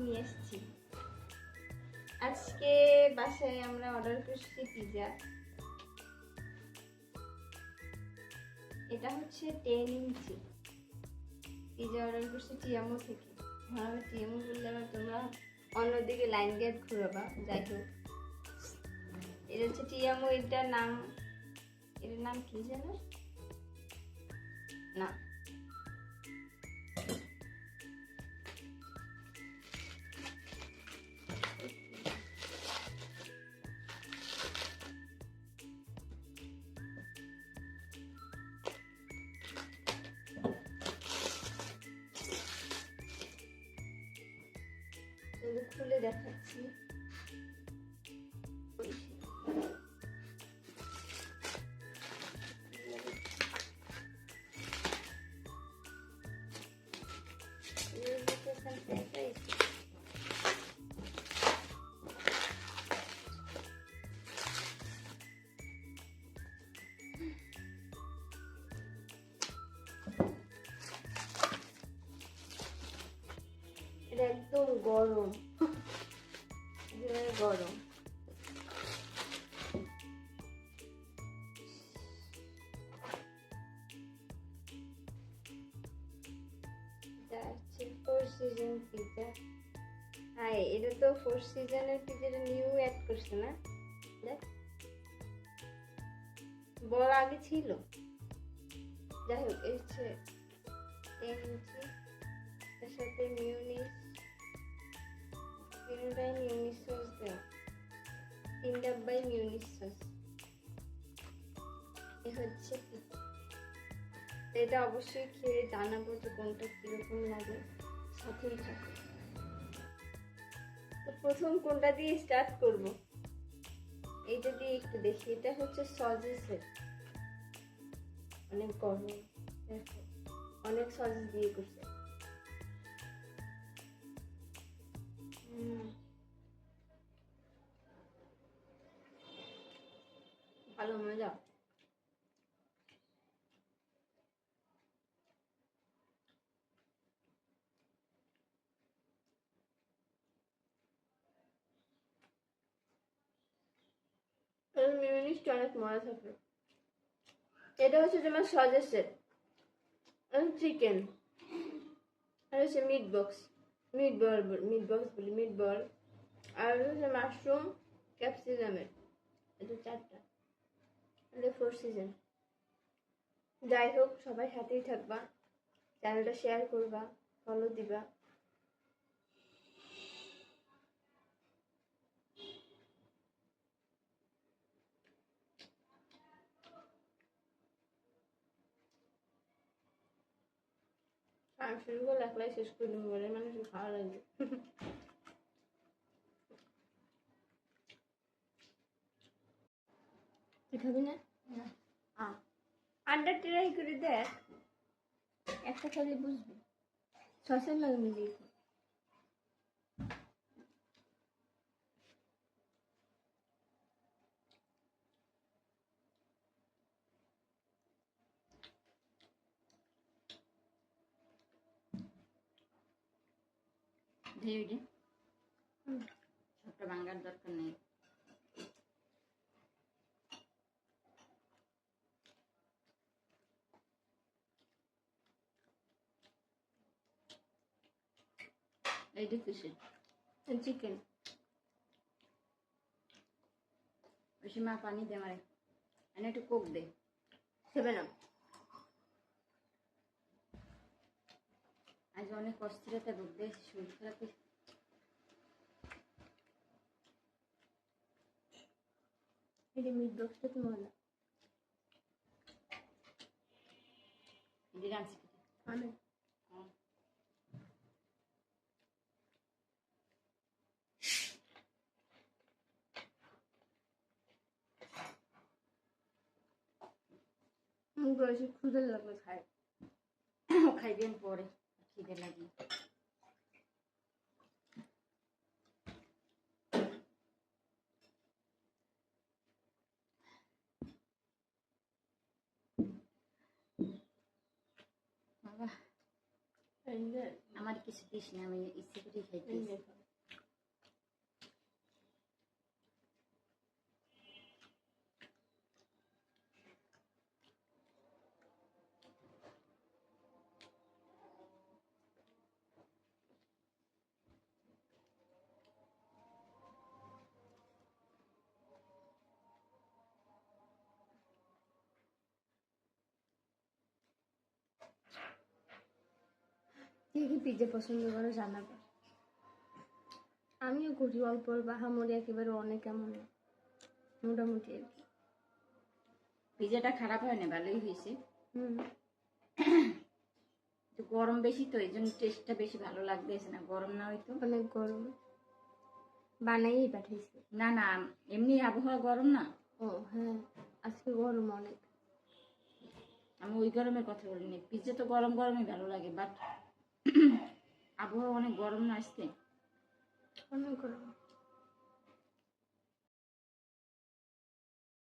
নিয়ে এসেছি। আজকে বাসায় আমরা অর্ডার করছি পিৎজা। এটা হচ্ছে 10 ইঞ্চি পিৎজা অর্ডার করছি টিএমও থেকে। আমি টিএমও বললে আবার তোমরা অন্যদিকে লাইন গেট ঘুরাবা। যাই হোক, এটা হচ্ছে টিএমও। এটার নাম কি জানো না? খুলে দেখাচ্ছি। এটা একদম গরম, গরম। Four season pizza. হ্যাঁ, এটা তো ফোর সিজনের পিৎজাটা নিউ অ্যাড করছে না? দেখ, বড় আগে ছিল। যাই হোক, এই হচ্ছে 10 ইঞ্চি। এর সাথে মিউনিস, তিনটাই মিউনিস সস দেওয়া, 3 ডাব্বাই মিউনিস সস। এ হচ্ছে পিৎজা। এটা অবশ্যই খেয়ে জানাবো যে কোনটা কিরকম লাগে। সাথেই থাকো। তো প্রথম কোনটা দিয়ে স্টার্ট করব? এইটা দিয়ে একটু দেখি। এটা হচ্ছে সসেসের, অনেক গরম, অনেক সস দিয়ে করছে। ভালো মজা। মিউনিসটা অনেক মজা থাকে। এটা হচ্ছে তোমার সজেসের চিকেন, আর হচ্ছে মিট বল, আর হচ্ছে মাশরুম ক্যাপসিকামের। এটা 4টা, এটা 4 সিজন। যাই হোক, সবাই সাথেই থাকবা, চ্যানেলটা শেয়ার করবা, ফলো দিবা। আর শুরু করলে একলাই শেষ করে দেবো, বলে মানুষের খাওয়া লাগবে। তুই খাবি না? আন্ডার ট্রাই করে দেখ, একটা খালি বুঝবি। সসের লাগে মিলিয়ে ছোট্ট ভাঙার দরকার নেই। এইটা কিসের? চিকেন। বেশি মা পানি দে আমারে, এনে একটু কোক দে। 7 আপ। আজ অনেক অস্থিরতা ভুগতে, শরীর খারাপ। এটা মিট বক্সটা তো মজা। আমি বেশি ক্ষুদে লাগবে, খাইবেন পরে, খিদে লাগবে। বাবা, আমার কিছু দিস না, আমি ইচ্ছে করে খাইতে। কে কি পিৎজা পছন্দ করে জানাবে। আমিও করি অল্প অল্প, হামরি একেবারে অনেক এমন না, মোটামুটি আর কি। পিজাটা খারাপ হয় না, ভালোই হয়েছে। হুম। তো গরম বেশি তো এই জন্য টেস্টটা বেশি ভালো লাগতেছে না, গরম না হয়তো। অনেক গরম, বানাইই পাঠিয়েছি। না না, এমনি আবহাওয়া গরম না। ও হ্যাঁ, আজকে গরম অনেক। আমি ওই গরমের কথা বলিনি, পিৎজা তো গরম গরমই ভালো লাগে, বাট আবহাওয়া অনেক গরম না আজকে।